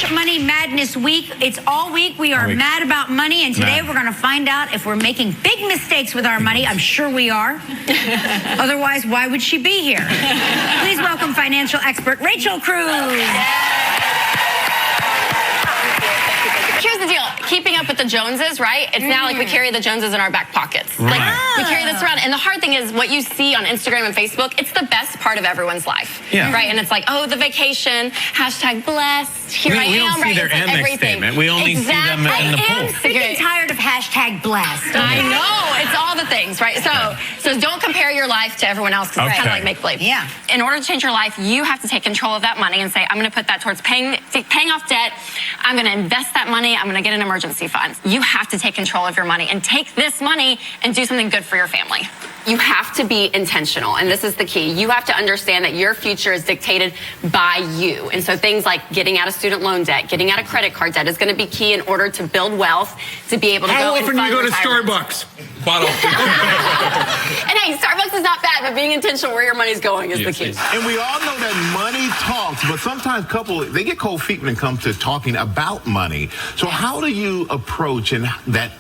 March Money Madness Week. It's all week. We are mad about money, and today we're going to find out if we're making big mistakes with our money. I'm sure we are. Otherwise, why would she be here? Please welcome financial expert Rachel Cruze. Here's the deal. Keeping up with the Joneses, right? It's now like we carry the Joneses in our back pockets. Like we carry this around. And the hard thing is what you see on Instagram and Facebook, it's the best part of everyone's life. Yeah. Right? And it's like, oh, the vacation, hashtag blessed. Here I am. We don't see their end statement. We only see them in the pool. I am sick tired of hashtag blessed. I know. It's all the things, right? So don't compare your life to everyone else because it's kind of like make-believe. Yeah. In order to change your life, you have to take control of that money and say, I'm going to put that towards paying off debt. I'm going to invest that money. I'm going to get an emergency fund. You have to take control of your money and take this money and do something good for your family. You have to be intentional, and this is the key. You have to understand that your future is dictated by you. And so things like getting out of student loan debt, getting out of credit card debt is going to be key in order to build wealth, to be able to How go and often fund do you go to retirement. Starbucks? Bottle. And hey, Starbucks is not bad, but being intentional where your money's going is the key. And we all know that money talks, but sometimes couples, they get cold feet when it comes to talking about money. So how do you approach that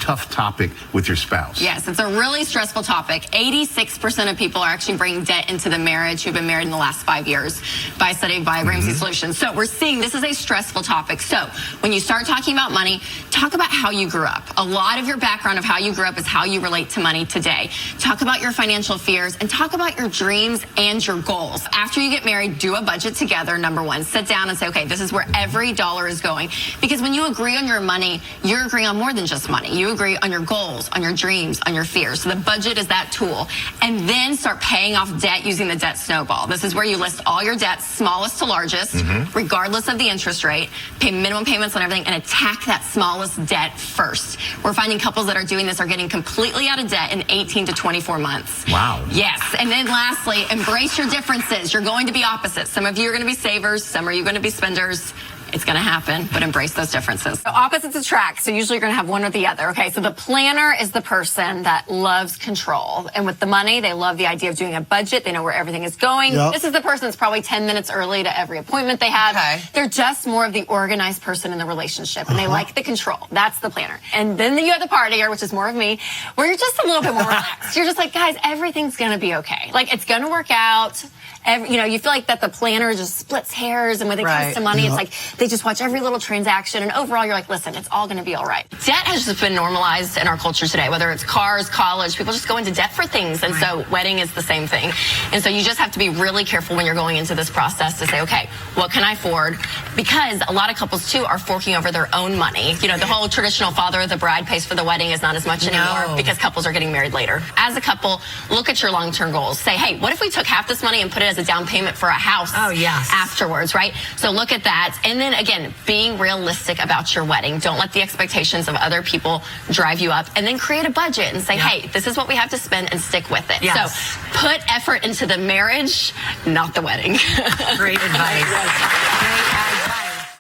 tough topic with your spouse? Yes, it's a really stressful topic. 86% of people are actually bringing debt into the marriage who've been married in the last 5 years by a study by Ramsey Solutions. So we're seeing this is a stressful topic. So when you start talking about money, talk about how you grew up. A lot of your background of how you grew up is how you relate to money today. Talk about your financial fears and talk about your dreams and your goals. After you get married, do a budget together, number one. Sit down and say, okay, this is where every dollar is going. Because when you agree on your money, you're agreeing on more than just money. You agree on your goals, on your dreams, on your fears. So the budget is that tool. And then start paying off debt using the debt snowball. This is where you list all your debts, smallest to largest, regardless of the interest rate, pay minimum payments on everything, and attack that smallest debt first. We're finding couples that are doing this are getting completely out of debt in 18 to 24 months. Wow. Yes. And then lastly, embrace your differences. You're going to be opposites. Some of you are going to be savers. Some are you going to be spenders. It's going to happen, but embrace those differences. So opposites attract, so usually you're going to have one or the other, okay? So the planner is the person that loves control. And with the money, they love the idea of doing a budget. They know where everything is going. Yep. This is the person that's probably 10 minutes early to every appointment they have. Okay. They're just more of the organized person in the relationship, and they like the control. That's the planner. And then you have the partier, which is more of me, where you're just a little bit more relaxed. You're just like, guys, everything's going to be okay. Like, it's going to work out. You feel like that the planner just splits hairs, and when it comes to money, it's like they just watch every little transaction, and overall you're like, listen, it's all going to be all right. Debt has just been normalized in our culture today, whether it's cars, college, people just go into debt for things, and so wedding is the same thing. And so you just have to be really careful when you're going into this process to say, okay, what can I afford? Because a lot of couples too are forking over their own money. You know, the whole traditional father of the bride pays for the wedding is not as much anymore because couples are getting married later. As a couple, look at your long-term goals. Say, hey, what if we took half this money and put it as a down payment for a house afterwards, right? So look at that. And then again, being realistic about your wedding. Don't let the expectations of other people drive you up, and then create a budget and say, hey, this is what we have to spend, and stick with it. So put effort into the marriage, not the wedding. Great advice. Great advice.